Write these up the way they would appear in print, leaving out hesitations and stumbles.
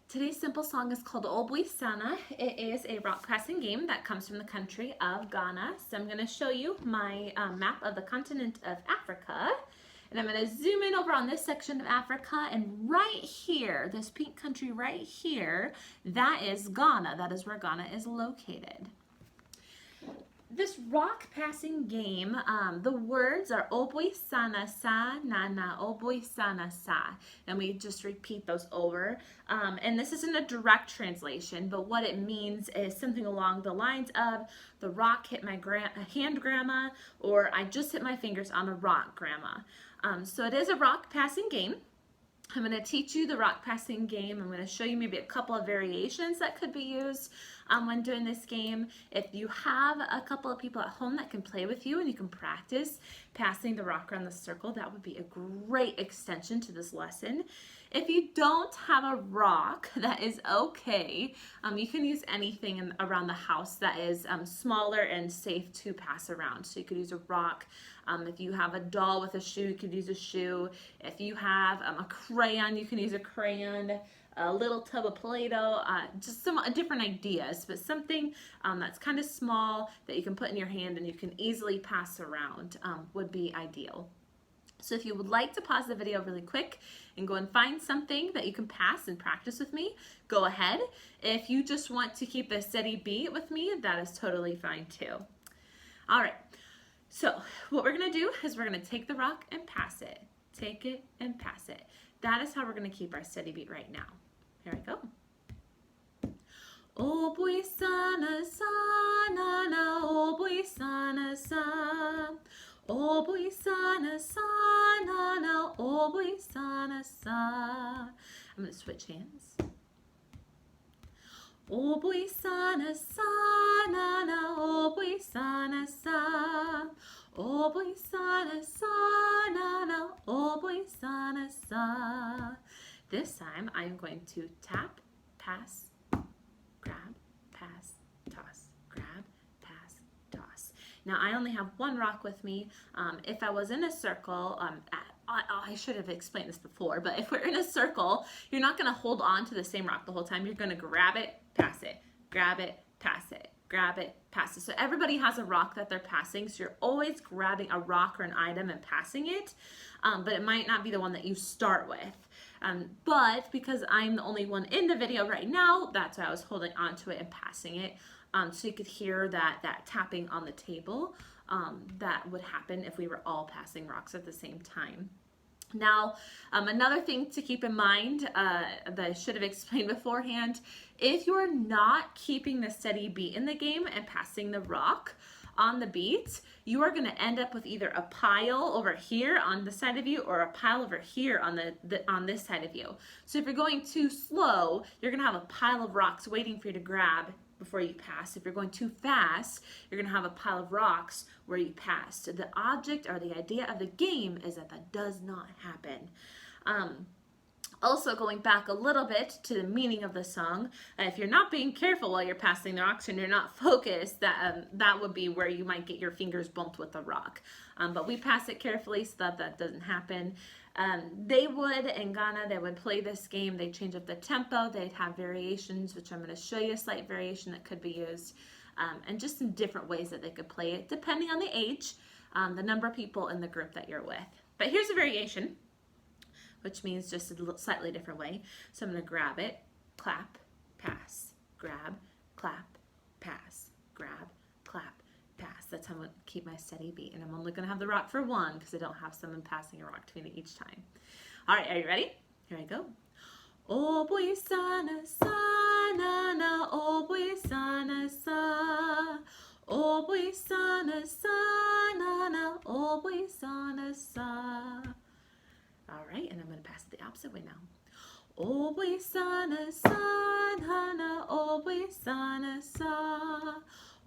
Today's simple song is called Obwisana. It is a rock passing game that comes from the country of Ghana. So I'm going to show you my map of the continent of Africa. And I'm going to zoom in over on this section of Africa, and right here, this pink country right here, that is Ghana. That is where Ghana is located. This rock passing game, the words are Obwisana sa, nana, Obwisana sa. And we just repeat those over. And this isn't a direct translation, but what it means is something along the lines of the rock hit my hand, grandma, or I just hit my fingers on a rock, grandma. So it is a rock passing game. I'm going to teach you the rock passing game. I'm going to show you maybe a couple of variations that could be used when doing this game. If you have a couple of people at home that can play with you and you can practice passing the rock around the circle, that would be a great extension to this lesson. If you don't have a rock, that is okay. You can use anything around the house that is smaller and safe to pass around. So you could use a rock. If you have a doll with a shoe, you could use a shoe. If you have a crayon, you can use a crayon. A little tub of Play-Doh, just some different ideas, but something that's kind of small that you can put in your hand and you can easily pass around would be ideal. So if you would like to pause the video really quick and go and find something that you can pass and practice with me, go ahead. If you just want to keep a steady beat with me, that is totally fine too. All right, so what we're gonna do is we're gonna take the rock and pass it. Take it and pass it. That is how we're gonna keep our steady beat right now. Here we go. Obwisana sa, na na, obwisana sa. Obwisana sa, na na, obwisana sa. I'm going to switch hands. Obwisana sa, na na, obwisana sa. Obwisana sa, na na, obwisana sa. This time I'm going to tap, pass, grab, pass, toss, grab, pass, toss. Now I only have one rock with me. If I was in a circle, I should have explained this before, but if we're in a circle, you're not going to hold on to the same rock the whole time. You're going to grab it, pass it, grab it, pass it, grab it, pass it. So everybody has a rock that they're passing, so you're always grabbing a rock or an item and passing it, but it might not be the one that you start with. But because I'm the only one in the video right now, that's why I was holding onto it and passing it, so you could hear that tapping on the table that would happen if we were all passing rocks at the same time. Now, another thing to keep in mind that I should have explained beforehand, if you're not keeping the steady beat in the game and passing the rock on the beat, you are going to end up with either a pile over here on the side of you or a pile over here on on this side of you. So if you're going too slow, you're going to have a pile of rocks waiting for you to grab before you pass. If you're going too fast, you're going to have a pile of rocks where you pass. So the object or the idea of the game is that that does not happen. Also, going back a little bit to the meaning of the song, if you're not being careful while you're passing the rocks and you're not focused, that would be where you might get your fingers bumped with the rock. But we pass it carefully so that that doesn't happen. They would, in Ghana, they would play this game. They change up the tempo. They'd have variations, which I'm going to show you a slight variation that could be used, and just some different ways that they could play it, depending on the age, the number of people in the group that you're with. But here's a variation, which means just a slightly different way. So I'm going to grab it, clap, pass, grab, clap, pass, grab, clap, pass. That's how I'm going to keep my steady beat. And I'm only going to have the rock for one because I don't have someone passing a rock to me each time. All right, are you ready? Here I go. Obwisana sa, na na, obwisana sa. Obwisana sa, na na, obwisana sa. All right, and I'm going to pass it the opposite way now. Obwisana sa, na na, obwisana sa.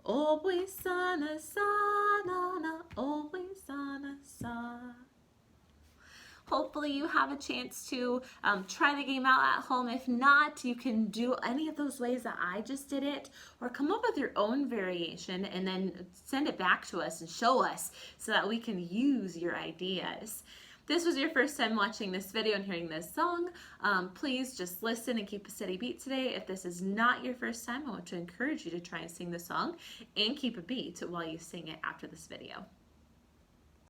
Obwisana sa, na na, obwisana sa. Hopefully you have a chance to try the game out at home. If not, you can do any of those ways that I just did it, or come up with your own variation and then send it back to us and show us so that we can use your ideas. this was your first time watching this video and hearing this song, please just listen and keep a steady beat today. If this is not your first time, I want to encourage you to try and sing the song and keep a beat while you sing it after this video.